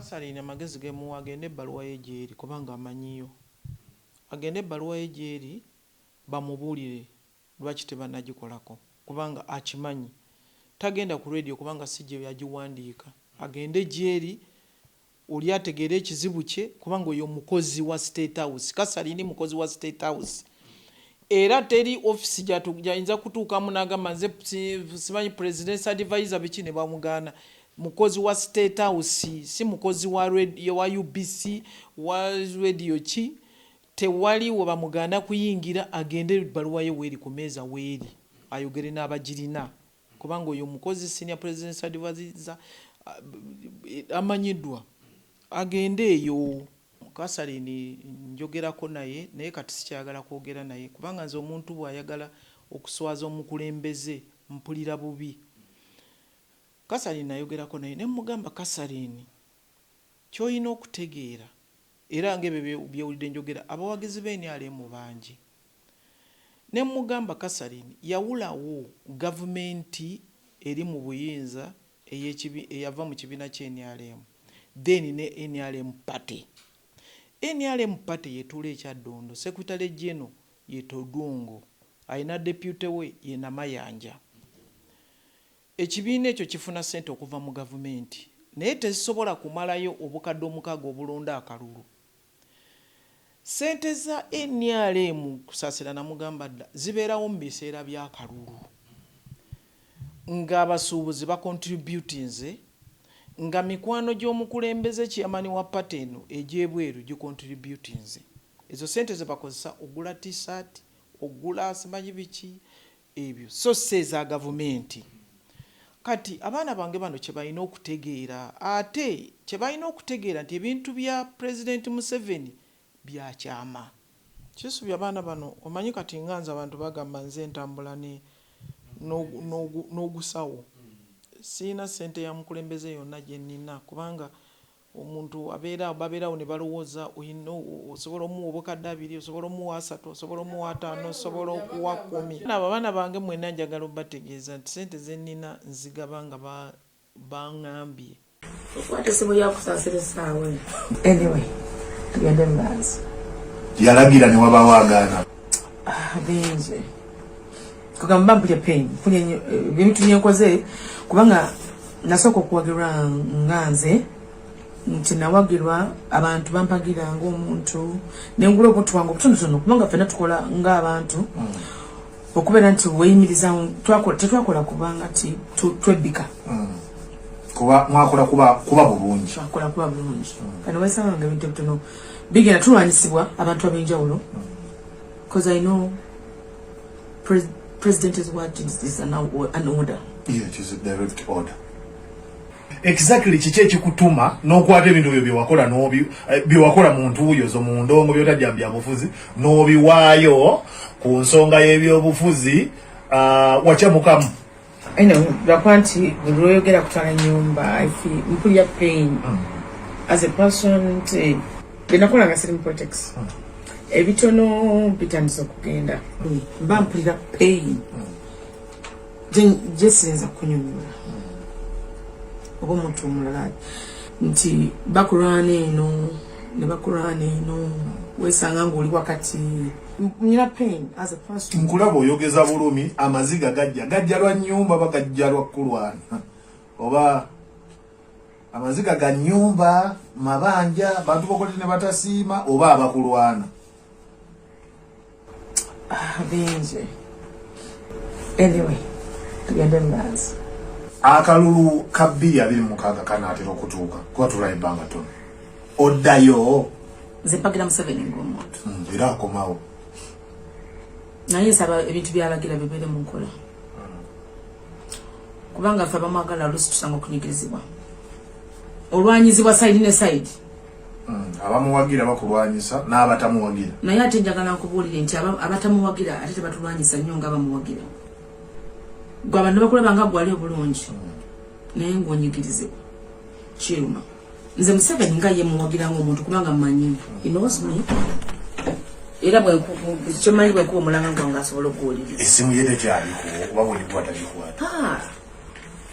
Kasarine Amagezi gemuwa agende ebbaluwa y'egyeri kubanga amanyiyo. Agende ebbaluwa y'egyeri bamubuulire lwaki tebannagikolako kubanga akimanyi. Tagenda ku radio kubanga si gye yagiwandiika. Agende gyeri oli ategeera ekizibu kye kubanga oyo mukozi wa State House. Kasarine mukozi wa State House. Era teri office gyayinza kutuukamu n'agamba nze simanyi president's advisor biki ne bamugaana. Mukozi wa State House si mukozi wa radio wa UBC wa radio ki tewali we bamuganda kuyingira agende ebbaluwa ye weeri ku meeza weeri ayogere n'abagirina kubanga oyo mukozi senior president's advisor amanyiddwa agende eyo. Kasarine njogerako naye kati sikyayagala kwogera naye kubanga nze omuntu bw'ayagala okuswaza omukulembeze mpulira bubi. Kasarine ayogerako naye ne mugamba Kasarine ky'olina okutegeera era ng'ebyo byewulidde njogera abawagizi b'NRM bangi. Ne mugamba Kasarine yawulawo gavumenti eri mu buyinza eyava mu kibiina ky'NRM then ne NRM party. NRM party yetuula ekyaddondo Secretary General ye Todungo ayina deputy we ye Namayanja. Ekibiina ekyo kifuna ssente okuva mu gavumenti naye tezisobola kumalayo obukadde omukaaga obulonda akalulu. Ssente za NRM Kusasira namugamba dda zibeerawo mu biseera by'akalulu ng'abasuubuzi bacontributinze nga mikwano gy'omukulembeze kyamani wa party eno egy'ebweru gicontributinze. Ezo ssente ze bakozesa ogula t-shirt ogula simanyi biki ebyo so seza gavumenti. Kati abaana bange bano kye balina okutegeera ate kye balina okutegeera nti ebintu bya President Museveni byakyama. Kisubya abaana bano omanyi kati nganza abantu bagamba nze ntambula n'ogusawo. Siina ssente ya mukulembeze yonna gye nnina kubanga omuntu babeerawo ne balowooza osobola omuwa obukadde 2 osobola omuwa 3 osobola omuwa 5 osobola okuwa 10. Abaana bange mwenna njagala obategeeza nti ssente ze nnina nzigaba nga baŋŋambye. Okwata essimu ya Kusasira essaawa. Anyway, tugende mu maaso. Yalagira ne wabawagaana. Bingi. Kugamba mpulya pain. Mpulya ebintu byenkoze kubanga nasooka okuwagirwa nganze nti nawagirwa abantu bampagira ng'omuntu nengula obuntu bwange obutonotono kubanga ffenna tukola ng'abantu okubeera nti weeyimiriza tetwakola kubanga ti twebbika kuba mwakola kuba bulungi twakola kuba bulungi kano weesanga nga ebintu ebitono bigenda tulwanyisibwa abantu ab'enjawulo because I know President is what is an order. Yeah, it is a direct order. Exactly kiki ekikutuma n'okwata ebintu byo byewakola byewakola muntu oyo zo mu ndongo byotajjambya bufuzi n'obiwaayo ku nsonga y'ebyobufuzi wakyamukamu. Bakwanti buli lwoyogera kutwala nyumba mpulya pain as a person benakola nga siri mu politics ebitono bitandisa okugenda mba mpulira pain jesinza kunyumira oba omuntu omulala nti bakulwana eno ne bakulwana eno weesanga ng'oli wakati nina pain as a person. Nkulaba oyogeza bulumi amaziga gajja lwa nnyumba bagajja lwa kulwana oba amaziga ga nnyumba mabanja bantu bokote ne batasiima oba abakulwana. Bingi. Anyway, tugende mu maaso. Akalulu kabbiya 26 kanaatera okutuuka kuba tulayo ebbanga tono oddayo nze mpagira Museveni ng'omuntu era akomawo naye nsaba ebintu byalagira bibeere mu nkola kubanga ffe abamwagala oluusi tusanga okunyigirizibwa olwanyizibwa sayidi ne sayidi abamuwagira bakulwanyisa n'abatamuwagira naye ate njagala nkubuulire nti abatamuwagira ate tebatulwanyisa nnyo ng'abamuwagira gwe abantu bakulaba nga gwali obulungi naye ng'onyigirizibwa kiruma nze Museveni nga ye muwagira ng'omuntu kubanga mmanyi he knows me era kyomanyi bwenkuba omulanga gwange asobola okuwuliriza essimu ye tekyaliko oba bwolikuba tagikwata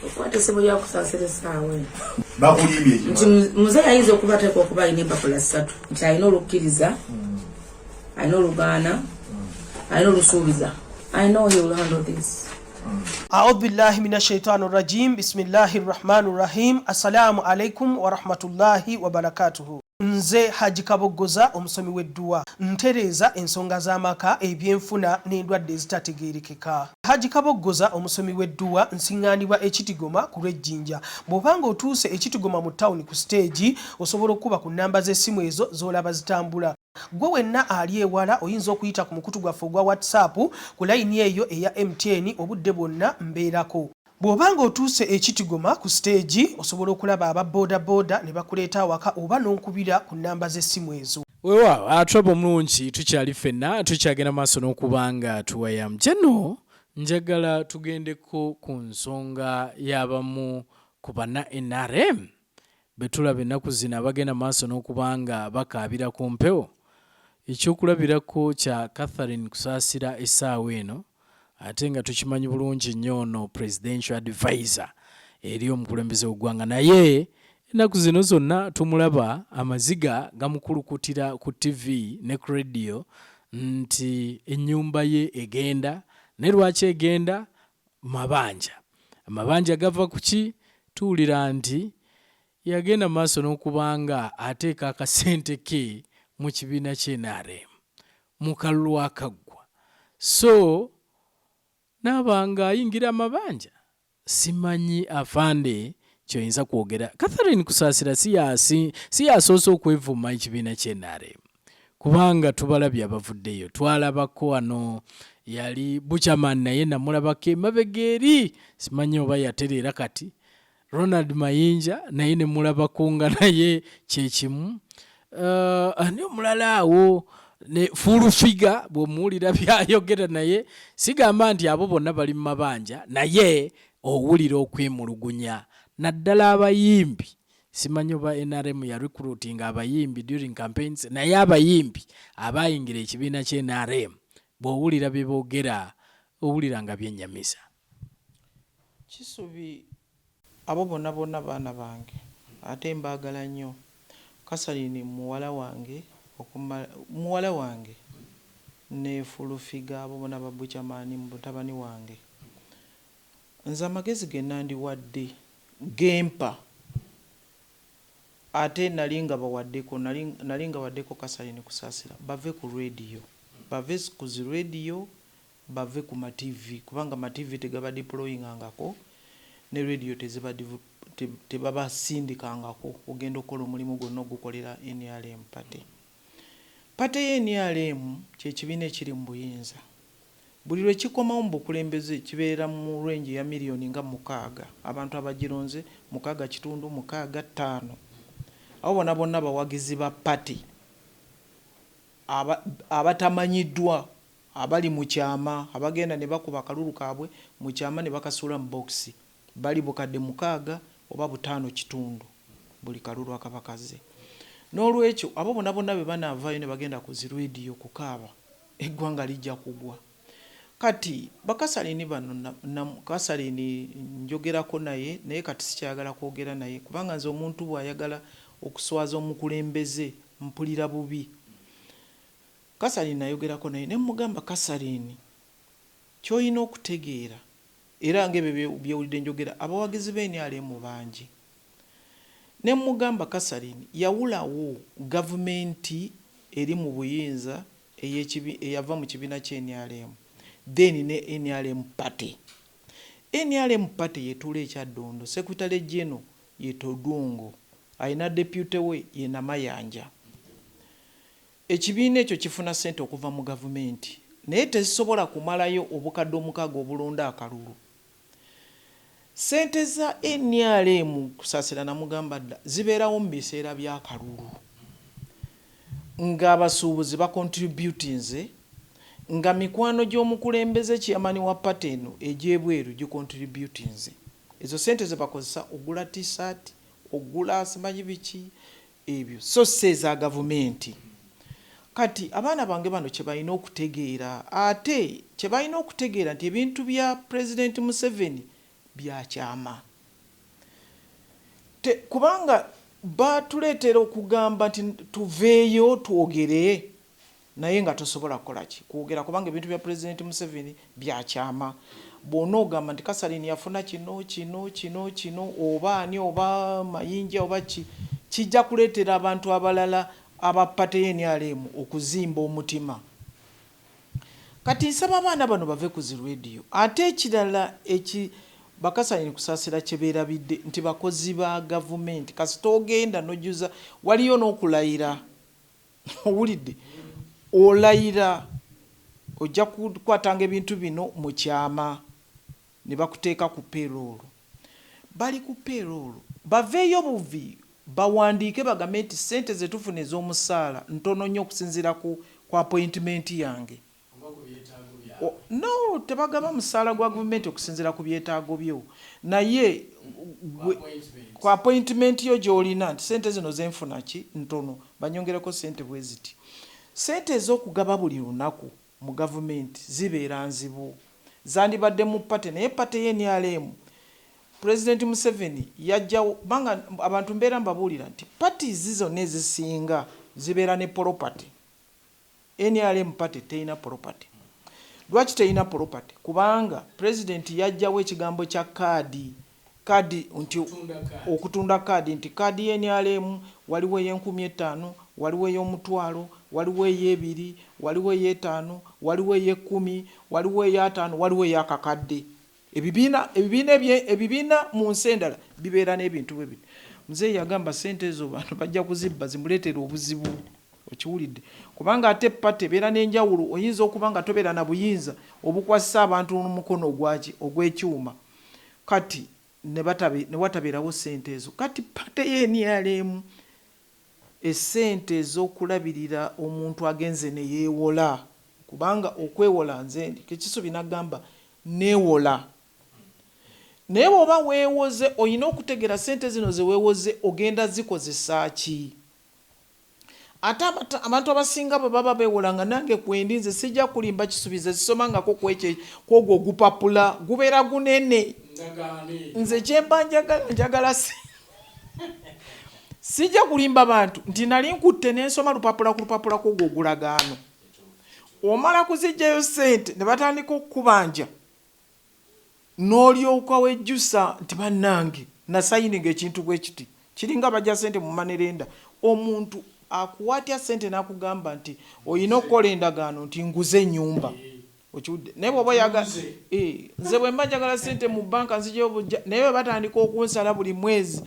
Okwata sebo ya Kusasira essaawa bakuyimbye nti muzeeyi ayinza okuba ateekwa okuba alina empapula 3 nti alina olukkiriza alina olugaana alina olusuubiza. I know he will handle this. أعوذ بالله من الشيطان الرجيم بسم الله الرحمن الرحيم السلام عليكم ورحمة الله وبركاته. Nze Haji Kabogoza omusomi w'edduwa ntereeza ensonga z'amaka ebyenfuna n'endwadde ezitategeerekeka. Haji Kabogoza omusomi w'edduwa nsiŋŋaanibwa ekitigoma ku lw'ejjinja. Bw'obanga otuuse ekitigoma mu ttawuni ku siteegi osobola okuba ku nnamba z'essimu ezo z'olaba zitambula. Gwe wenna ali ewala oyinza okuyita ku mukutu gwaffe ogwa WhatsApp ku layini eyo eya MTN obudde bwonna mbeerako. Bw'obanga otuuse ekitigoma ku stage osobola okulaba aba boda ne bakuleeta awaka oba n'onkubira ku nnamba z'essimu ezo. Weewaawo atrabo mulungi tukyali ffenna tukyagenda maaso n'okubanga tuwayamu. Jeno njagala tugendeko ku nsonga y'abamu ku banna NRM be tulaba ennaku zino abagenda maaso n'okubanga bakaabira ku mpewo. Ekyokulabirako kya Catherine Kusasira essaawa eno ate nga tukimanyi bulungi nnyo ono presidential advisor eri omukulembeze w'eggwanga, naye ennaku zino zonna tumulaba amaziga gamukulukutira ku TV ne ku radio nti ennyumba ye egenda. Ne lwaki egenda? Amabanja gava ku ki? Tuwulira nti yagenda maaso n'okubanga ateeka akasente ke mu kibiina ky'NRM mu kalulu akaggwa, so n'abanga ayingira amabanja. Simanyi afande kyoyinza kwogera. Catherine Kusasira si yasoose okwevuma ekibiina ky'NRM kubanga tubalabye abavuddeyo. Twalabako wano yali Buchaman naye namulabako emabega eri, simanyi oba yatereera kati. Ronald Mayinja naye ne mulabako nga naye kyekimu. Ani omulala awo ne fulufiga bw'omuwulira byayogera naye sigamba nti abo bonna bali mu mabanja, naye owulira okwemulugunya. Naddala abayimbi, simanyi oba NRM ya recruiting abayimbi during campaigns, naye abayimbi abayingira ekibiina ky'NRM bw'owulira bye boogera owulira nga byennyamiza. Kisubi abo bonna baana bange ate mbaagala nnyo. Catherine muwala wange ne fulufiga abo bonna babuchamani mutabani wange. Nze amagezi ge nandiwadde gempa ate nalinga bawaddeko Catherine Kusasira bave ku radio, bave ku zi radio, bave ku ma TV kubanga ma TV tegaba deployingangako ne radio tebaba sindikangako ogenda okola omulimu gwonna ogukolera NRM pate y'NRM kyekibiina ekiri mu buyinza. Buli lwe kikomawo mu bukulembeze kibeera mu range ya miliyoni nga 6 abantu abagironze 6.5. Abo bonna bawagizi ba pate abatamanyiddwa abali mu kyama abagenda ne bakuba akalulu kaabwe mu kyama ne bakasuula mu boxi bali bukadde 6 oba 5.5 buli kalulu akabakaze. N'olwekyo abo bonna be banaavaayo ne bagenda ku zi radio kukaaba eggwanga lijja kugwa. Kati bakasalini bano Catherine njogerako naye kati sikyagala kwogera naye kubanga nze omuntu bw'ayagala okuswaza omukulembeze mpulira bubi. Catherine nayogerako naye ne mugamba Catherine ky'olina okutegeera era ng'ebyo byewulidde njogera abawagizi b'NRM bangi. Ne mugamba Catherine yawulawo gavumenti eri mu buyinza eyava mu kibiina ky'NRM then ne NRM party. NRM party yetuula ekyaddondo, Secretary General ye Todungo, ayina deputy we ye Namayanja. Ekibiina ekyo kifuna ssente okuva mu gavumenti naye tezisobola kumalayo obukadde 6 obulonda akalulu. Sente za NRM Kusasira namugamba dda zibeerawo mu biseera by'akalulu ng'abasuubuzi bacontributinze nga mikwano gy'omukulembeze kyamani wa pate eno egy'ebweru gicontributinze. Ezo sente ze bakozesa ogula t-shirt ogula simanyi biki ebyo so seza gavumenti. Kati abaana bange bano kye balina okutegeera ate kye balina okutegeera nti ebintu bya President Museveni byakyama kubanga batuleetera okugamba nti tuveeyo twogere naye nga tosobola kukola ki kwogera kubanga ebintu bya President Museveni byakyama bw'ona ogamba nti Kasarine yafuna kino oba ani oba mayinja oba kijja kuleetera abantu abalala aba pate NRM okuzimba omutima. Kati nsaba abaana bano bave ku zi radio ate ekirala Bakasarine Kusasira kye beerabidde nti bakozi ba gavumenti kasita ogenda nojuza waliyo n'okulayira owulidde olayira ojja kukwatanga ebintu bino mu kyama ne bakuteeka ku payroll bali ku payroll baveeyo buvi bawandiike bagambe nti ssente ze tufuna ez'omusaala ntono nnyo okusinziira ku appointment yange. No, tebagaba musaala gwa gavumenti okusinziira ku byetaago byo naye ku appointment yo gy'olina nti ssente zino zenfuna ki ntono banyongereko ssente bwe ziti. Ssente ez'okugaba buli lunaku mu gavumenti zibeera nzibu zandibadde mu pate naye pate y'NRM President Museveni yajjawo banga abantu mbeera mbabuulira nti pati zizonna ezisinga zibeera ne property. NRM pate teyina property. Lwaki teyina property? Kubanga President yajjawo ekigambo kya kaadi nti okutunda kaadi nti kaadi y'NRM waliwo ey'N5000 waliwo ey'Omutwalo waliwo ey'Ebiri waliwo ey'Etaano waliwo ey'Ekkumi waliwo ey'Ataano waliwo ey'Akakadde. Ebibiina mu nsi endala bibeera n'ebintu bwe bino. Muzeeyi yagamba ssente ezo bantu bajja kuzibba zimuleetera obuzibu okiwulidde kubanga ate pate ebeera n'enjawulo oyinza okuba nga tobeera na buyinza obukwasisa abantu n'omukono ogw'ekyuma kati ne watabeerawo ssente ezo kati pate y'NRM essente ez'okulabirira omuntu agenze ne yeewola kubanga okwewola nze Kisubi n'agamba neewola naye bw'oba weewoze olina okutegera ssente zino ze weewoze ogenda zikozesa ki. Ate abantu abasinga bwe baba beewola nga nange kwendinze sijja kulimba Kisubize zisomangako kwogwo ogupapula gubeera gunene nze kyemba njagala sijja kulimba bantu nti nali nkutte n'ensoma lupapula ku lupapula kwogwo ogulagaano omala kuzijjayo ssente ne batandika okukubanja n'olyoka wejjusa nti bannange nasayininga ekintu bwe kiti kiringa bajja ssente mu manerenda omuntu akuwatya ssente n'akugamba nti olina okukola endagaano nti nguze ennyumba okiwudde naye bw'oba nze bwe mba njagala ssente mu banka nzijayo bujja naye bwe batandika okunsala buli mwezi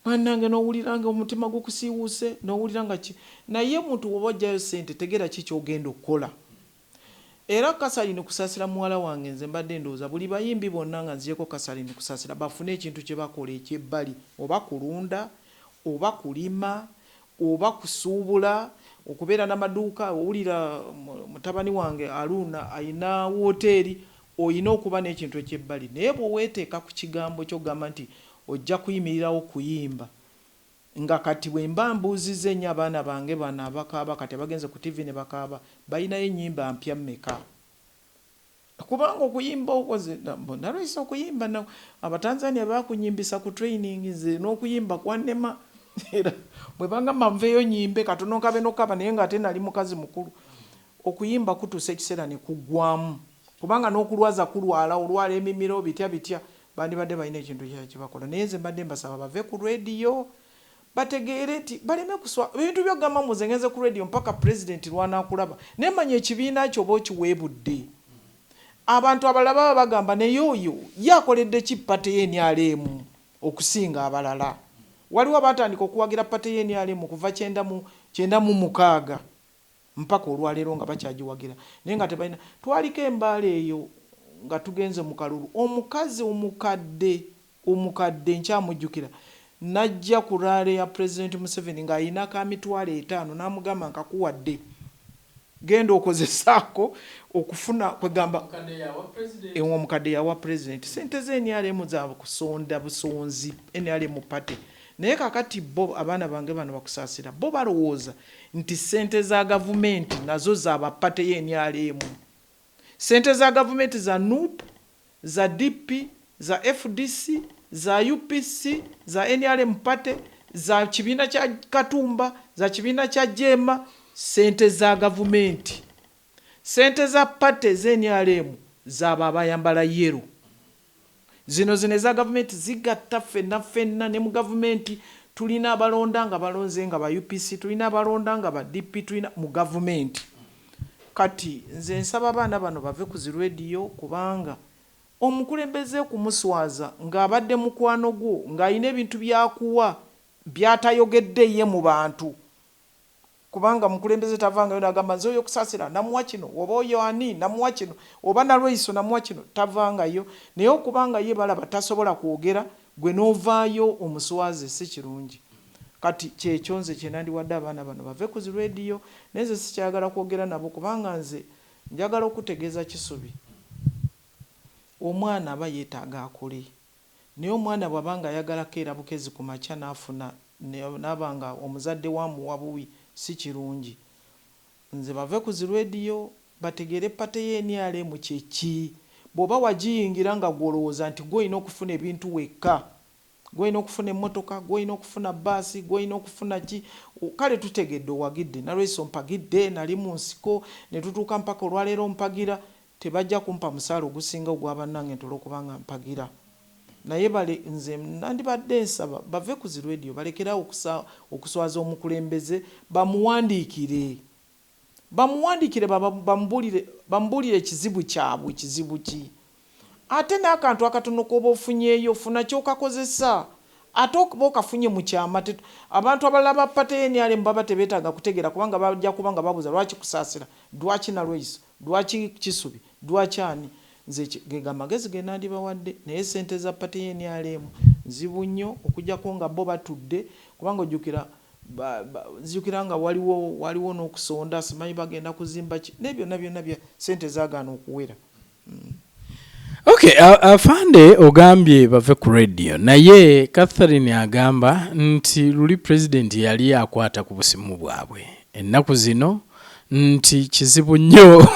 bannange n'owuliranga omutima gukusiiwuuse n'owuliranga ki naye muntu bw'oba ojjayo ssente tegera ki ky'ogenda okukola. Era Kasarine Kusasira muwala wange nze mbadde ndowooza buli bayimbi bonna nga nzijeko Kasarine Kusasira bafune ekintu kye bakola eky'ebbali oba kulunda oba kulima oba kusuubula okubeera n'amaduuka owulira mutabani wange Aruna ayina woteeri oyina okuba n'ekintu eky'ebbali naye bw'oweeteeka ku kigambo ky'ogamba nti ojja kuyimirirawo kuyimba nga kati bwe mba mbuuzizza ennyo abaana bange bano abakaaba kati abagenze ku TV ne bakaaba balinayo ennyimba mpya mmeka kubanga okuyimba okoze nalwisa okuyimba abatanzania bakunyimbisa ku training ze n'okuyimba kwannema era bwe bagamba nveeyo nyimbe katono kabe nokaba naye nga ate nali mukazi mukulu okuyimba kutuusa ekiseera ne kuggwamu kubanga n'okulwaza kulwala olwala emimiro bitya bandibadde balina ekintu kye bakola naye nze mbadde mbasaba bave ku radio bategeere nti baleme kuswa ebintu by'ogamba muzengenze ku radio mpaka president lw'anaakulaba naye manya ekibiina kyo oba okiweebudde abantu abalala baba bagamba naye oyo yakoledde ki pate y'NRM okusinga abalala waliwo batandika okuwagira pate y'NRM kuva 96 mpaka olwaleero nga bakyagiwagira naye nga tebalina twaliko embaala eyo nga tugenze mu kalulu omukazi omukadde nkyamujjukira najja ku raale ya President Museveni ng'ayina ka mitwalo 5 n'amugamba nkakuwadde genda okozesaako okufuna kwegamba omukadde yawa President ssente z'NRM za kusonda busonzi NRM pate naye kakati bo abaana bange bano bakusasira bo balowooza nti ssente za gavumenti nazo za bapate y'NRM ssente za gavumenti za NUP za DP za FDC za UPC, za NRM Party, za kibiina kya Katumba, za kibiina kya Jema, sente za gavumenti. Sente za party ze NRM za baba yambala yero. Zino za gavumenti zigatta fenna ne mu gavumenti tulina abalonda nga balonze nga ba UPC, tulina abalonda nga ba DP, tulina mu gavumenti. Kati nze nsaba abaana bano bave ku zi radio kubanga omukulembeze kumuswaza ng'abadde mukwano gwo ng'ayina ebintu byakuwa byatayogedde ye mu bantu. Kubanga mukulembeze tavangayo n'agamba nze oyo Kusasira namuwa kino, oba oyo ani namuwa kino, oba Nalweyiso namuwa kino, tavangayo. Naye okubanga ye balaba tasobola kwogera, gwe n'ovaayo omuswaze si kirungi. Kati kyekyo nze kye nandiwadde abaana bano bave ku zi radio, naye nze sikyagala kwogera nabo kubanga nze njagala okutegeeza Kisubi. Omwana aba yeetaaga akole. Naye omwana bw'abanga ayagalako era bukezi ku makya n'afuna n'abanga omuzadde wamuwa buwi si kirungi. Nze bave ku zi radio bategere pate y'NRM kyeki. Bw'oba wagiyingira nga gwolowooza nti gw'olina okufuna ebintu wekka, gw'olina okufuna emmotoka, gw'olina okufuna baasi, gw'olina okufuna ki, kale tutegedde owagidde. Nalweyiso mpagidde, nali mu nsiko ne tutuuka mpaka olwaleero mpagira, tebajja kumpa musaala ogusinga ogwa bannange ntola okubanga mpagira. Naye bale nze nandibadde nsaba bave ku zi radio balekerawo okuswaza omukulembeze, bamuwandiikire bambuulire ekizibu kyabwe, kizibu ki. Ate n'akantu akatono k'oba ofunyeeyo funa ky'okakozesa. Ate okuba okafunye mu kyama, abantu abalala ba pate y'NRM baba tebeetaaga kutegeera kubanga bajja kuba nga babuuza lwaki Kusasira, lwaki Nalweyiso, lwaki Kisubi, lwaki ani. Nze ge amagezi ge nandibawadde, naye sente za pate y'NRM nzibu nnyo okujjako nga bo batudde kubanga nzijukira nga waliwo n'okusonda, simanyi bagenda kuzimba ki, n'ebyo byonna bya sente zaagaana okuwera. Okay, afande ogambye bave ku radio, naye Catherine agamba nti luli president yali akwata ku busimu bwabwe ennaku zino nti kizibu nnyo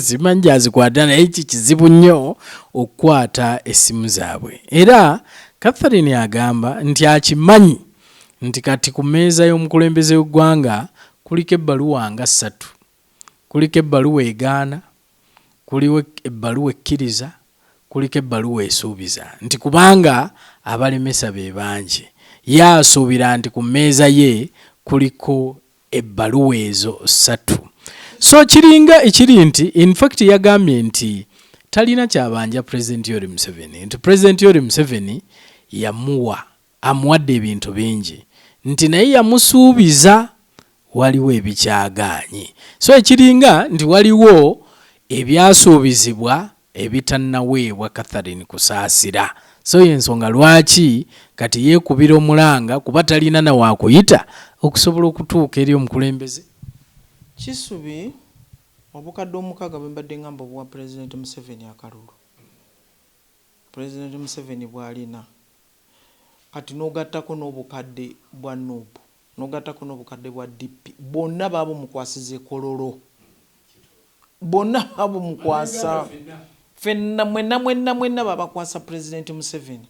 simanyi azikwata naye kizibu nnyo okukwata essimu zaabwe. Era Catherine agamba nti akimanyi nti kati ku mmeeza y'omukulembeze w'eggwanga kuliko ebbaluwa nga 3, kuliko ebbaluwa egaana, kuliko ebbaluwa ekkiriza, kuliko ebbaluwa esuubiza, nti kubanga abalemesa be bangi, ye asuubira nti ku mmeeza ye kuliko ebbaluwa ezo 3. So kiringa ekiri nti in fact yagambye nti talina kyabanja President Yoweri Museveni, nti President Yoweri Museveni amuwadde ebintu bingi, nti naye yamusuubiza waliwo ebikyagaanye. So ekiringa nti waliwo ebyasuubizibwa ebitannaweebwa Catherine Kusasira. So yensonga lwaki kati yeekubira omulanga kuba talina na waakuyita okusobola okutuuka eri omukulembeze. Kisubi obukadde 6 bwe mbadde ngamba obwa President Museveni akalulu. President Museveni bw'alina kati n'ogattako n'obukadde bwa Nuupu, n'ogattako n'obukadde bwa DP, bonna baabo mukwasize kololo, bonna baabo mukwasa fenna mwenna babakwasa President Museveni.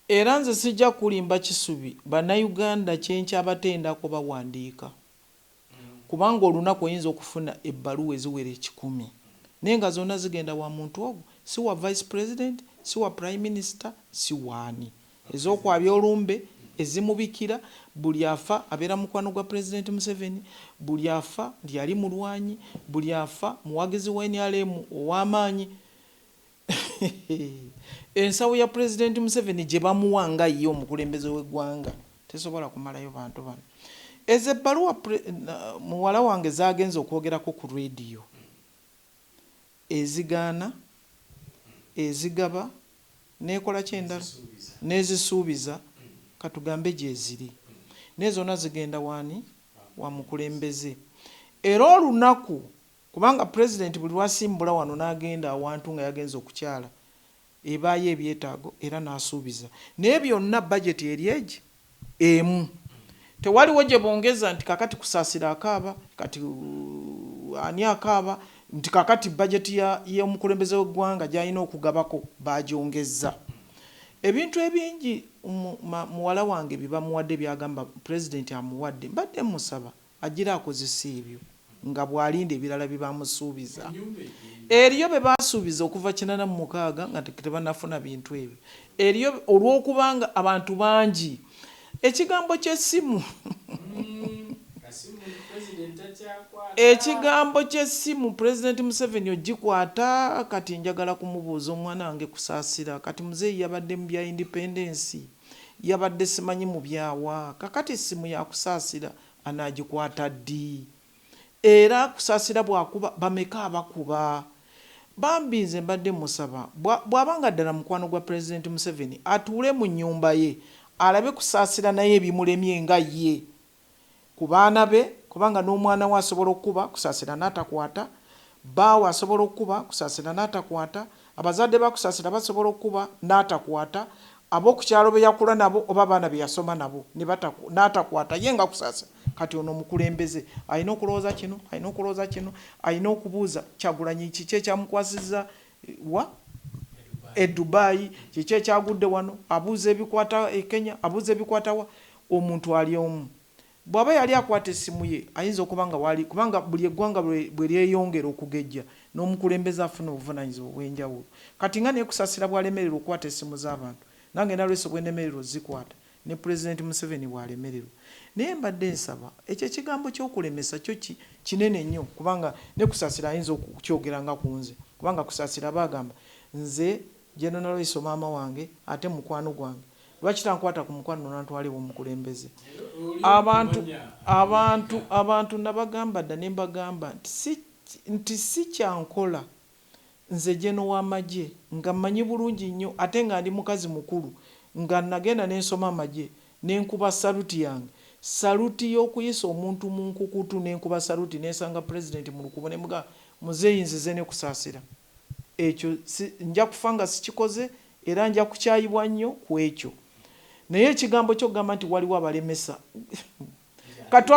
Era nze sijja kulimba Kisubi bannayuganda kyenkya abatendako bawandiika kubanga olunaku oyinza okufuna ebbaluwa eziwera 10 naye nga zonna zigenda wa muntu ogwo, si wa vice president, si wa prime minister, si waani. Ez'okwabya olumbe ezimubikira, buli afa abeera mukwano gwa President Museveni, buli afa ndi ali mulwanyi, buli afa muwagizi wa NRM ow'amaanyi. Ensawo ya President Museveni gye bamuwanga ye omukulembeze w'eggwanga tesobola kumalayo bantu bano. Ezo ebbaluwa muwala wange zaagenza okwogerako ku radio, ezigaana, ezigaba, nekola kyendala, nezisuubiza, katugambe gye ziri. Naye zonna zigenda waani? Wa mukulembeze. Era olunaku kubanga President buli lwasimbula wano n'agenda awantu nga yagenza okukyala, ebaayo ebyetaago era n'asuubiza. Naye byonna budget eri egi emu. Tewaliwo gye bongeza nti kakati Kusasira akaaba, kati ani akaaba, nti kakati budget y'omukulembeze w'eggwanga gy'alina okugabako bagyongeza. ebintu ebingi muwala wange bibamuwadde byagamba president amuwadde mbadde musaba agira akozesa ebyo nga bw'alinda ebirala bibamusuubiza eriyo be basuubiza okuva 86 nga tebanafuna bintu ebyo eriyo olw'okubanga abantu bangi ekigambo ky'essimu ekigambo ky'essimu president Museveni ogikwata kati njagala kumubuuza omwana wange Kusasira kati muzeeyi yabadde mu bya independence yabadde simanyi mu byawa kakati essimu ya Kusasira anagikwata ddi era Kusasira bwakuba bameka abakuba bambi nze mbadde musaba bw'abanga ddala mukwano gwa president Museveni atuule mu nnyumba ye alabe Kusasira naye ebimulemye nga ye ku baana be kubanga n'omwana we asobola okuba Kusasira n'atakwata baawe asobola okuba Kusasira n'atakwata abazadde ba Kusasira basobola okuba n'atakwata ab'oku kyalo be yakula nabo oba abaana be yasoma nabo n'atakwata ye nga Kusasira kati ono omukulembeze alina okulowooza kino alina okulowooza kino alina okubuuza Kyagulanyi kiki ekyamukwasizza wa Dubai kiki ekyagudde wano abuuza ebikwata e Kenya abuuza ebikwata wa omuntu ali omu bw'aba yali akwata essimu ye ayinza okuba nga wali kubanga buli eggwanga bwe lyeyongera okugejja n'omukulembeze afuna obuvunaanyizibwa obw'enjawulo kati nga naye Kusasira bw'alemererwa okukwata essimu z'abantu nange Nalweyiso bw'enemererwa ozikwata ne President Museveni bw'alemererwa naye mbadde nsaba ekyo ekigambo ky'okulemesa kyo kinene nnyo kubanga ne Kusasira ayinza okukyogera nga ku nze kubanga Kusasira bagamba nze Gen.Nalweyiso maama wange ate mukwano gwange lwaki tankwata ku mukwano nantwalibwa omukulembeze abantu nabagamba dda ne mbagamba nti si kyankola nze Jeno w'amagye nga mmanyi bulungi nnyo ate nga ndi mukazi mukulu nga nagenda n'ensoma amagye n'enkuba saluti yange saluti y'okuyisa omuntu mu nkukutu n'enkuba saluti n'esanga president mu lukubo ne muga muzeeyi nzize ne Kusasira ekyo nja kufa nga sikikoze era nja kukyayibwa nnyo ku ekyo naye ekigambo ky'okugamba nti waliwo abalemesa kati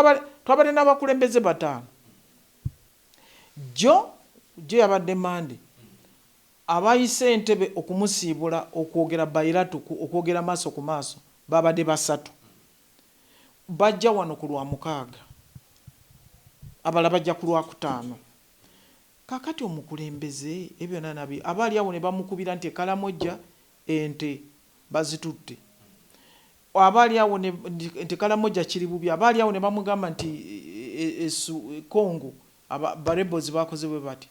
twabadde n'abakulembeze bataano jo yabadde mande abayise entebe okumusiibula okwogera bayiratu okwogera maaso ku maaso babadde basatu bajja wano ku Lwamukaaga abala bajja ku Lwakutaano kakati omukulembeze ebyo nanabi abaali awo ne bamukubira nti Kalamojja ente bazitutte abaali awo nti Kalamojja kiri bubi abaali awo ne bamugamba nti Kongo barebels bakoze bwe bati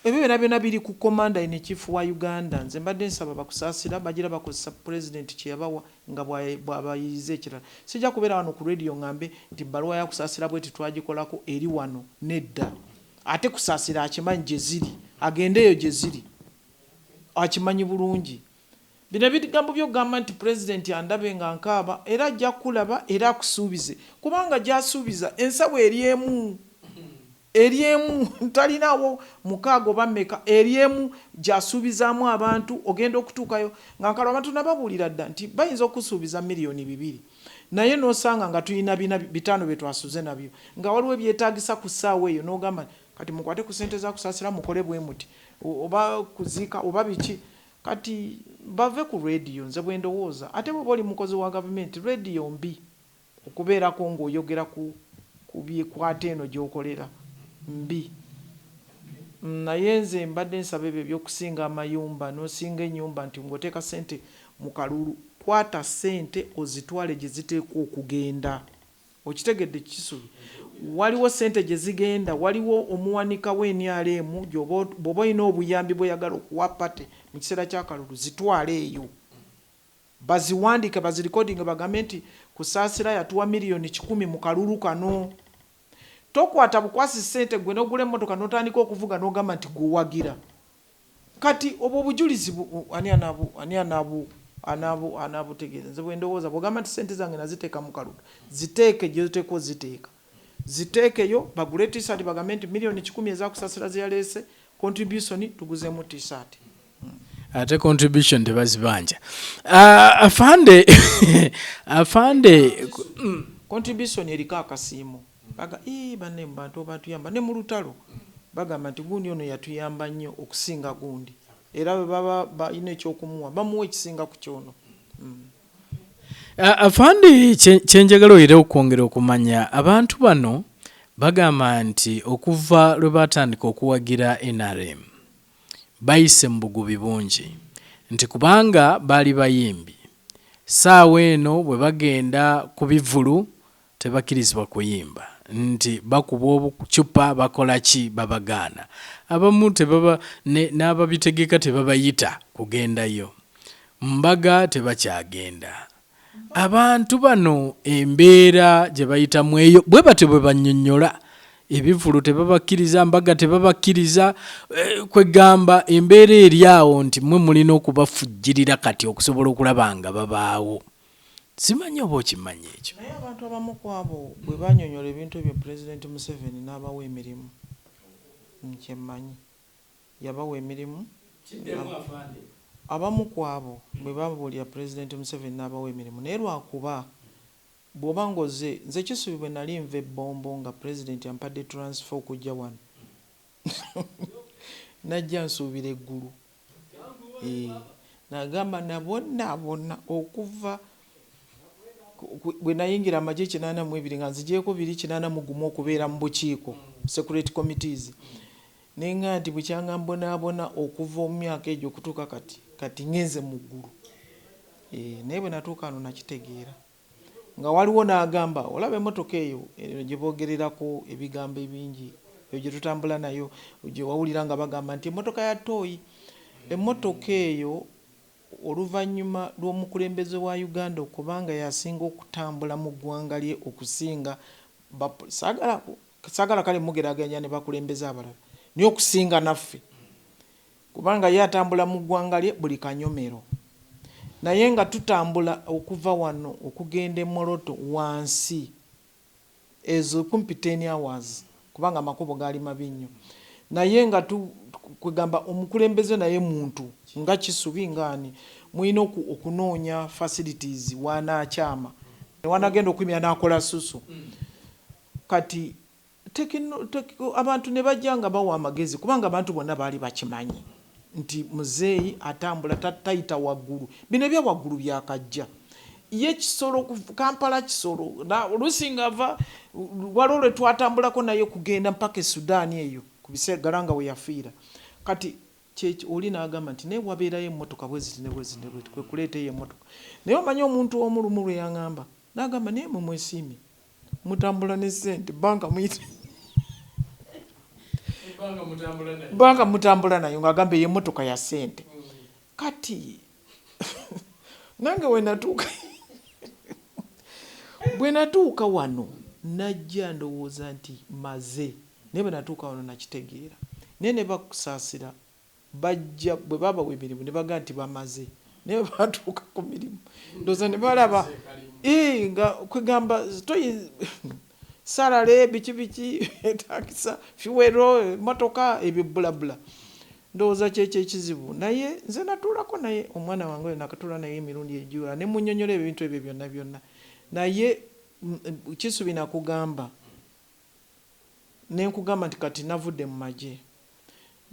ebyo byonna biri ku commander in chief wa Uganda nze mbadde nsaba bakusasira bagira bakozesa president kyeyabawa nga bwabayize ekirala sijja kubeera wano ku radio ngambe nti baluwa ya kusasira bwe titwagikolako eri wano nedda ate Kusasira akimanyi gye ziri agendeyo gye ziri akimanyi bulungi bino bigambo by'okugamba nti president andabe nga nkaaba era ajja kulaba era akusuubize kubanga gyasuubiza ensawo eriemu talinawo mukaago bameka eriemu gyasuubizaamu abantu ogenda okutuukayo nga nkalo abantu nababuulira dda nti bayinza okusuubiza miliyoni 2 naye n'osanga nga tulina 5 bye twasuze nabyo nga waliwo ebyetaagisa ku ssaawa eyo n'ogamba kati mukwate ku ssente za Kusasira mukole bwe muti oba kuziika oba biki kati bave ku radio nze bwe ndowooza ate bwe oli mukozi wa gavumenti radio mbi okubeerako ng'oyogera ku byekwate eno gy'okolera mbi naye nze mbadde nsaba ebyo ebyokusinga amayumba n'osinga ennyumba nti ng'oteeka ssente mu kalulu kwata ssente ozitwale gye ziteekwa okugenda okitegedde kisubi waliwo ssente gye zigenda waliwo omuwanika w'NRM bw'oba olina obuyambi bw'oyagala okuwa pate mu kiseera ky'akalulu zitwale eyo baziwandike bazirikodinge bagambe nti Kusasira yatuwa miliyoni 10 mu kalulu kano tokwata bukwasi ssente gwe n'ogula emmotoka n'otandika okuvuga n'ogamba nti gwewagira kati obwo obujulizi ani anaabutegeeza nze bwe ndowooza bw'ogamba nti ssente zange naziteeka mu kalulu ziteeke gye ziteekwa oziteeka ziteekeyo bagule t-shirt bagambe nti miliyoni 10 eza Kusasira zeyaleese contribution tuguzeemu t-shirt ate contribution tebazibanja afande contribution eriko akasiimo baga banne bantu obatuyamba ne mu lutalo bagamba nti gundi ono yatuyamba nnyo okusinga gundi era bwe baba balina ekyokumuwa bamuwa ekisinga ku kyono Afandi kyenjagala oyire okwongera okumanya abantu bano bagamba nti okuva lwe batandika okuwagira NRM bayise mu bugubi bungi nti kubanga baali bayimbi saawa eno bwe bagenda ku bivulu tebakkirizibwa kuyimba nti bakuba obucupa bakola ki babagaana abamu n'ababitegeka tebabayita kugendayo mbaga tebakyagenda abantu bano embeera gye bayitamu eyo bwe batyo bwe bannyonnyola ebivulu tebabakkiriza mbaga tebabakkiriza kwegamba embeera eri awo nti mwe mulina okubafujjirira kati okusobola okulaba nga babaawo simanyi oba okimanyi ekyo naye abantu abamu ku abo bwe banyonyola ebintu ebyo pulezidenti Museveni n'abawa emirimu nkyemmanyi yabawa emirimu abamu ku abo bwe babuulira pulezidenti Museveni n'abawa emirimu naye lwakuba bw'oba ngoze nze kisubi bwe nali nva ebbombo nga pulezidenti ampadde transfer okujja wano najja nsuubira eggulu nagamba nabonna okuva bwe nayingira amagye 82 nga nzigyeko 281 okubeera mu bukiiko security committees nenga nti bukyanga mbonabona okuva mu myaka egyo okutuuka kati ngenze mu ggulu naye bwe natuuka wano nakitegeera nga waliwo n'agamba olaba emmotoka eyo gye boogererako ebigambo ebingi eyo gye tutambula nayo gye wawulira nga bagamba nti emmotoka ya tooyi emmotoka eyo oluvannyuma lw'omukulembeze wa Uganda okubanga yasinga okutambula mu ggwanga lye okusinga saagala kale mugeraganya ne bakulembeze abalala niyo okusinga naffe kubanga ye atambula mu ggwanga lye buli kanyomero naye nga tutambula okuva wano okugenda e Moroto wansi ezo kumpi 10 hours kubanga amakubo gaali mabi nnyo naye nga kwegamba omukulembeze naye muntu nga kisubi ngani mwina okunoonya facilities wanaakyama newanagenda okwimya n'akola susu kati abantu ne bajja nga bawa amagezi kubanga abantu bonna baali bakimanyi nti muzeeyi atambula tayita waggulu bino ebya waggulu byakajja ye kisolo Kampala kisolo oluusi nga ava waliwo lwe twatambulako naye kugenda mpaka e Sudaani eyo ku biseera Galanga we yafiira kati oli n'agamba nti naye wabeerayo emmotoka bweziti kwe kuleetayo emmotoka naye omanyi omuntu omulumu lwe yaŋŋamba n'agamba naye mumwesiimye mutambula ne ssente banka muyite banka mutambula nayo ng'agamba eyo emmotoka ya ssente kati nange bwe natuuka wano najja ndowooza nti maze naye bwe natuuka wano nakitegeera naye ne bakusasira bajja bwe babawa emirimu ne bagaa nti bamaze naye bwe batuuka ku mirimu ndowooza ne balaba nga kwegamba salale biki etakisa fiwero motoka ebyo bulabula ndowooza kyekyo ekizibu naye nze natuulako naye omwana wange oyo nakatuula naye emirundi ejjula ne munnyonnyola ebintu ebyo byonna naye kisubi nakugamba nenkugamba nti kati navudde mu magye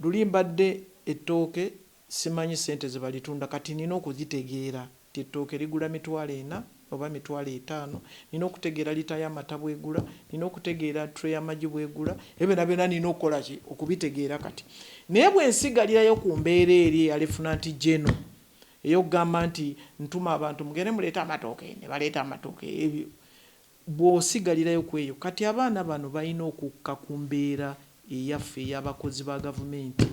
luli mbadde ettooke simanyi ssente ze balitunda kati nina okuzitegeera ti ettooke ligula $4 oba $5 nina okutegeera lita y'amata bwegula nina okutegeera tray y'amagi bwegula ebyo byonna nina okukola ki okubitegeera kati naye bwe nsigalirayo ku mbeera eri eya Lieutenant General ey'okugamba nti ntuma abantu mugende muleeta amatooke ne baleeta amatooke ebyo bw'osigalirayo ku eyo kati abaana bano balina okukka ku mbeera eyaffe ey'abakozi ba gavumenti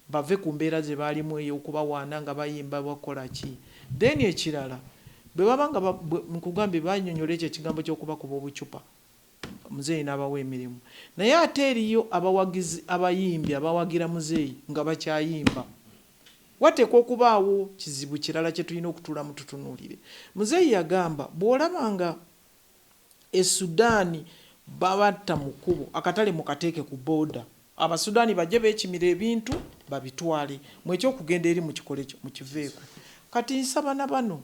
bave ku mbeera ze baalimu ey'okubawaana nga bayimba bakola ki then ekirala bwe baba nga nkugambye banyonyola ekyo ekigambo ky'okubakuba obucupa muzeeyi n'abawa emirimu naye ate eriyo abawagizi abayimbi abawagira muzeeyi nga bakyayimba wateekwa okubaawo kizibu kirala kye tulina okutuulamu tutunuulire muzeeyi yagamba bw'olaba nga e Sudaani babatta mu kkubo akatale mukateeke ku booda abasudaani bajje beekimira ebintu babitwale mwekyokugenda eri mukikole mukiveeko kati nsaba na bano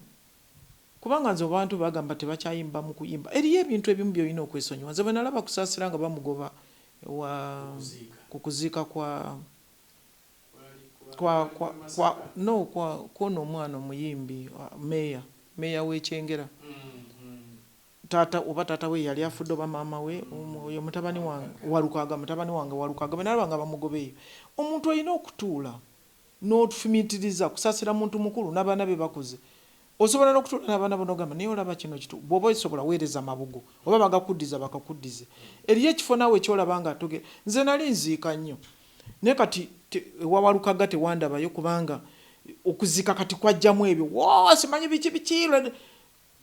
kubanga nze abantu bagamba tebakyayimba mu kuyimba eriyo ebintu ebimu byolina okwesonyiwa nze bwe nalaba Kusasira nga bamugoba ku kuziika kwa kono omwana omuyimbi meya w'Ekyengera tata oba tata we yali afudde oba maama we oyo mutabani wange walukaga benalaba nga bamugobeeyo. Omuntu alina okutuula n'otufumitiriza kusasira muntu mukulu n'abaana be bakuze. Osobola n'okutuula n'abaana bo n'ogamba naye olaba kino kitu bw'oba osobola weereza mabugo oba bagakuddiza bakakuddize. Eriyo ekifo naawe kyolaba nga atoge nze nali nziika nnyo naye kati ewawalukaga tewandabayo kubanga okuziika kati kwajjamu ebyo simanyi biki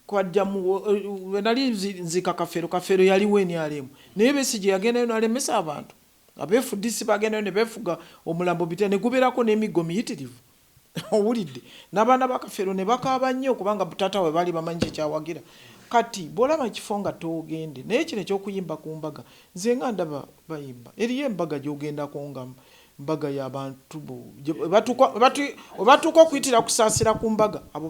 kwajjamu nali nziika kafeero yaliwo enyalemu naye Besigye yagendayo n'alemesa abantu abeefuddisi bagendayo ne beefuga omulambo bitya ne gubeerako n'emiggo miyitirivu owulidde n'abaana ba kafeero ne bakaaba nnyo kubanga taata we baali bamanyi kikyawagira. Kati bw'olaba ekifo nga toogende naye kino eky'okuyimba ku mbaga nze nga ndaba bayimba eriyo embaga gy'ogendako nga mbaga y'abantu batuuka okuyitira kusaasira ku mbaga abo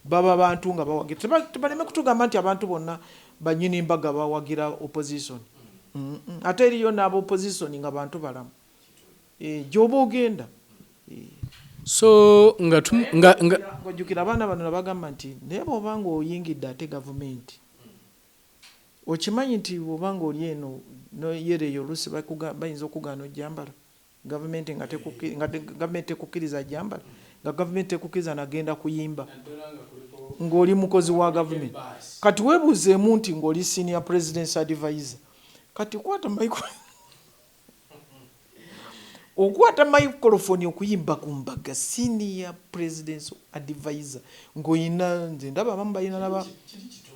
baba bantu nga bawagira. Tebaleme kutugamba nti abantu bonna banyini mbaga bawagira opposition. Ate eriyo n'aba opposition nga bantu balamu gy'oba ogenda. So ng'ojjukira abaana bano bagamba nti naye bw'oba nga oyingidde ate gavumenti okimanyi nti bw'oba nga oli eno noyereyo oluusi bayinza okugaana ojjambala gavumenti nga gavumenti ekukkiriza jjambala nga gavumenti ekukkiriza nagenda kuyimba ng'oli mukozi wa gavumenti. Kati weebuuzeemu nti ng'oli senior president's advisor kati okwata microphone okuyimba ku mbaga senior president's advisor ng'oyina nze ndaba abamu balina naba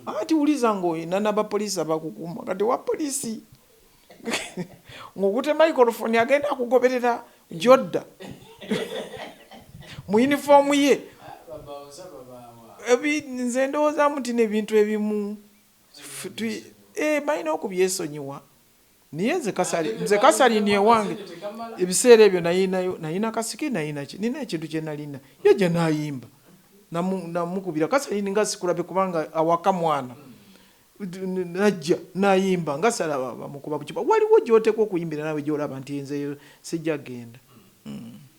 ati wuliza ng'oyina n'abapoliisi abakukuuma kati wa poliisi ng'okute microphone agenda kugoberera gyodda mu uniform ye nze ndowoozaamu nti n'ebintu ebimu balina okubyesonyiwa. Niye nze kasali ni ewange ebiseera ebyo nayina kasiki nina ekintu kye nalina ye gye nayimba namukubira kasali nga sikulabe kubanga awaka mwana najja nayimba nga sala bamukuba bukiba waliwo gy'oteekwa okuyimbira nawe gy'olaba nti nze sijja genda.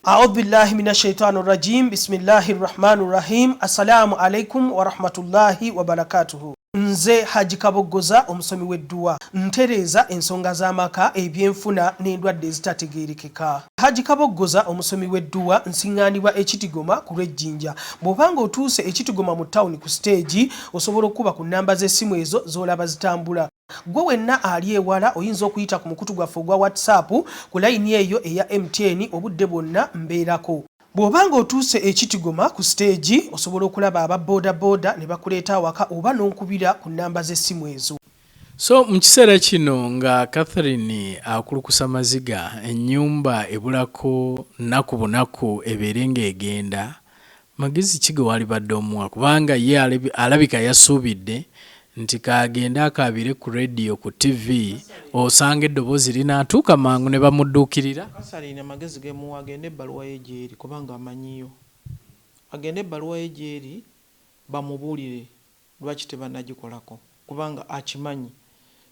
أعوذ بالله من الشيطان الرجيم بسم الله الرحمن الرحيم السلام عليكم ورحمة الله وبركاته. Nze Haji Kaboggoza omusomi w'edduwa ntereeza ensonga z'amaka ebyenfuna n'endwadde ezitategeerekeka. Haji Kaboggoza omusomi w'edduwa nsiŋŋaanibwa Ekitigoma ku lw'Ejjinja. Bw'obanga otuuse Ekitigoma mu ttawuni ku siteegi osobola okuba ku nnamba z'essimu ezo z'olaba zitambula. Gwe wenna ali ewala oyinza okuyita ku mukutu gwaffe ogwa WhatsApp ku layini eyo eya MTN obudde bwonna mbeerako. Bw'obanga otuuse Ekitigoma ku siteegi osobola okulaba aba boda ne bakuleeta awaka oba n'onkubira ku nnamba z'essimu ezo. So mu kiseera kino nga Catherine akulukusa maziga ennyumba ebulako nnaku bunaku ebeere ng'egenda magezi kigo walibadde omuwa kubanga ye alabika yasuubidde nti kaagenda akaabire ku radio ku TV osanga eddoboozi linaatuuka mangu ne bamudduukirira. Kasaliina magezi gemuwa agende ebbaluwa ye gy'eri kubanga amanyiyo. Agende ebbaluwa ye gy'eri bamubuulire lwaki tebannagikolako kubanga akimanyi.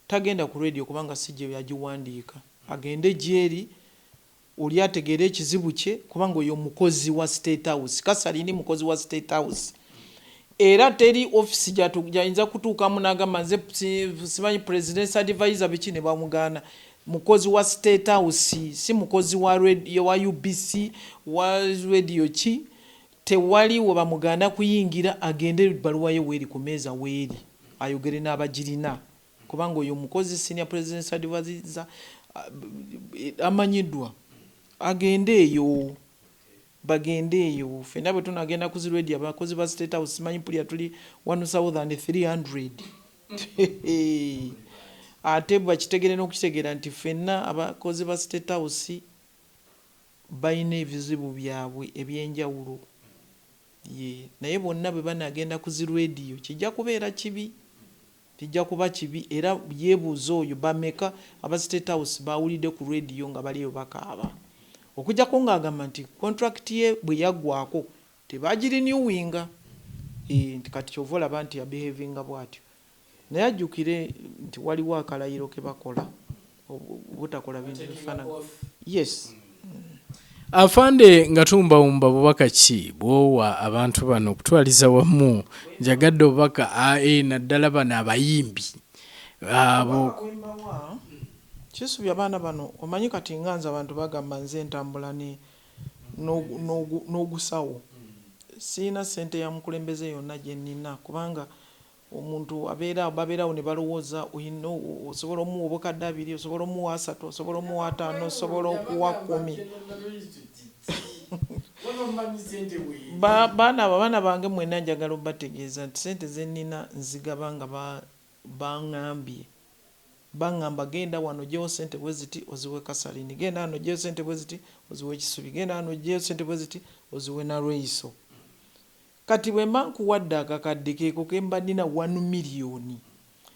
Tagenda ku radio kubanga si gye yagiwandiika. Agende gy'eri oli ategeera ekizibu kye kubanga oyo mukozi wa State House. Kasaliini mukozi wa State House. Era teri office gyayinza kutuukamu n'agamba nze simanyi president's advisor biki ne bamugaana. Mukozi wa State House si mukozi wa radio wa UBC wa radio ki tewali we bamugaana kuyingira agende ebbaluwa ye weeri ku meeza weeri ayogere n'abagirina kubanga oyo mukozi senior president's advisor amanyiddwa agende eyo. Bagende eyo fena bwe tunagenda ku radio abakozi ba State House simanyi pulya tuli 1300 ate bakitegere n'okukitegeera nti fena abakozi ba State House bayina ebizibu byabwe ebyenjawulo naye bonna bwe banagenda ku radio kijja kubeera kibi kijja kuba kibi era yeebuuza oyo bameka aba State House bawulidde ku radio nga baliyo bakaaba okujja kungagamba nti contract ye bwe yaggwako tebagirinewinga nti kati kyova olaba nti yabehavinga bw'atyo naye ajjukire nti waliwo akalayiro ke bakola obutakola bintu bifaanana. Yes. Afande nga tumbawumba bubaka ki bwowa abantu bano okutwaliza wamu njagadde obubaka naddala bano abayimbi abo kisubya abaana bano omanyi kati nganza abantu bagamba nze ntambula n'ogusawo siina ssente ya mukulembeze yonna gye nnina kubanga omuntu babeerawo ne balowooza osobola omuwa obukadde 2 osobola omuwa 3 osobola omuwa 5 osobola okuwa 10 baana bange mwena njagala obategeeza nti ssente ze nnina nzigaba nga baŋŋamba genda wano gyewo ssente bwe ziti oziwe Kasalini, genda wano gyewo ssente bwe ziti oziwe Kisubi, genda wano gyewo ssente bwe ziti oziwe Nalweyiso. Kati bwe mba nkuwadde akakadde keeko ke mba nnina 1 million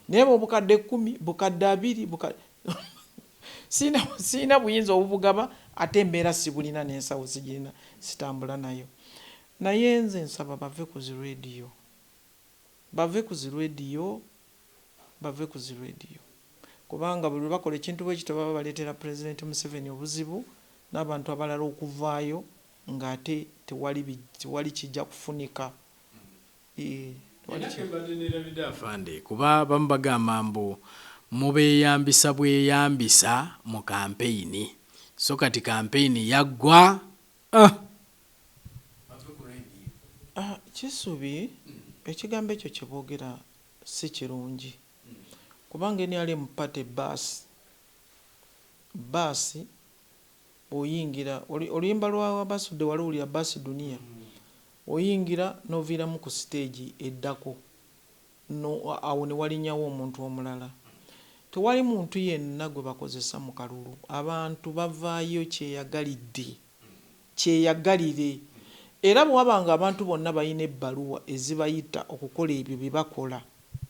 naye obukadde 10 bukadde 2 siina buyinza obubugaba ate embeera sibulina n'ensawo sigirina sitambula nayo. Naye nze nsaba bave ku zi radio, bave ku zi radio kubanga buli bakola ekintu bwe kito baba baleetera President Museveni obuzibu n'abantu abalala okuvaayo ng'ate tewali kijja kufunika. Afande kuba bamu bagamba mbu mubeeyambisa bweyambisa mu kampeyini so kati kampeyini yaggwa Kisubi ekigambo ekyo kye boogera si kirungi kubanga NRM party baasi oyingira oluyimba lwa basudde waluwulira baasi dunia oyingira n'oviiramu ku stage eddako awo ne walinyawo omuntu omulala. Tewali muntu yenna gwe bakozesa mu kalulu, abantu bavaayo kyeyagalire era bwe wabanga abantu bonna balina ebbaluwa ezibayita okukola ebyo bye bakola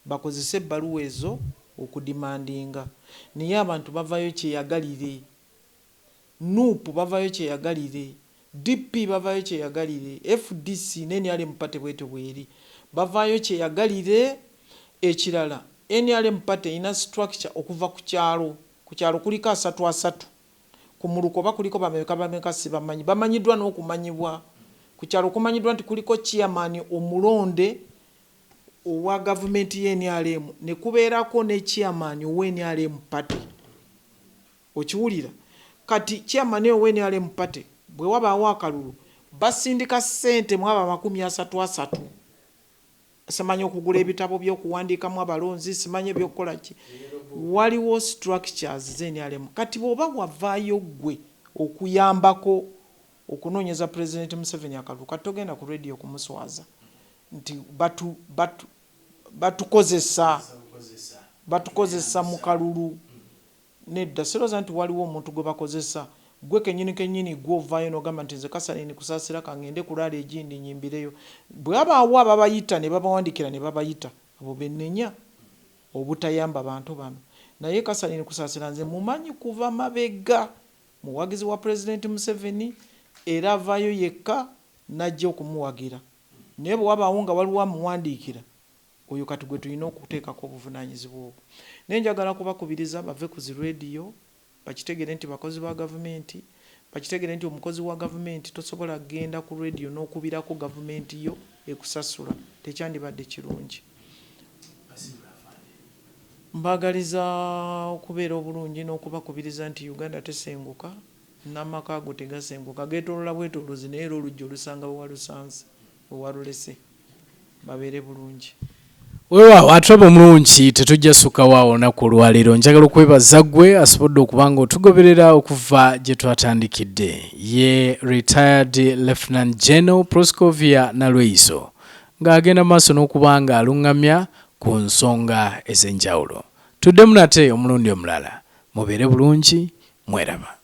bakozese ebbaluwa ezo okudimandinga, naye abantu bavaayo kyeyagalire, NUP bavaayo kyeyagalire, DP bavaayo kyeyagalire, FDC n'NRM party bwetyo bweri bavaayo kyeyagalire. Ekirala NRM party erina structure okuva ku kyalo kuliko 3 ku muluko ba kuliko bameka sibamanyi bamanyiddwa n'okumanyibwa ku kyalo kumanyiddwa nti kuliko chairman omulonde owa gavumenti y'NRM ne kubeerako ne chairman owa NRM party. Okiwulira kati chairman owa NRM party bwe wabaawo akalulu basindika ssente mwaba 33 simanyi okugula ebitabo by'okuwandiikamu abalonzi simanyi ebyokukola ki waliwo structures z'NRM. Kati bw'oba wavaayo gwe okuyambako okunoonyeza President Museveni akalulu kati togenda ku radio kumuswaza nti batukozesa mu kalulu nedda sirowooza nti waliwo omuntu gwe bakozesa gwe kenyini gw'ovaayo n'ogamba nti nze Kasalini Kusasira kangende kulaala egindi nyimbireyo bwe abaawo ababayita ne babawandikira ne babayita abo bennenya obutayamba bantu bano. Naye Kasalini Kusasira nze mumanyi kuva mabega muwagizi wa President Museveni era avaayo yekka najja okumuwagira naye bwe wabaawo nga waliwo amuwandiikira oyo kati gwe tulina okuteekako obuvunaanyizibwa obwo. Naye njagala kubakubiriza bave ku zi radio bakitegere nti bakozi ba gavumenti, bakitegere nti omukozi wa gavumenti tosobola kgenda ku radio n'okubirako gavumenti yo ekusasula, tekyandibadde kirungi. Mbagaliza okubeera obulungi n'okubakubiriza nti Uganda tesenguka n'amaka ago tegasenguka geetoolola bwetoolozi naye era olujja olusanga bwe walusanze bwe walulese. Babeere bulungi. Weewaawo atulaba omulungi tetujja sukawaawo olunaku olwaleero njagala okwebaza ggwe asobodde okuba nga otugoberera okuva gye twatandikidde ye retired Lieutenant General Proscovia Nalweyiso ng'agenda maaso n'okuba nga aluŋŋamya ku nsonga ez'enjawulo. Tuddemu nate omulundi omulala mubeere bulungi mweraba.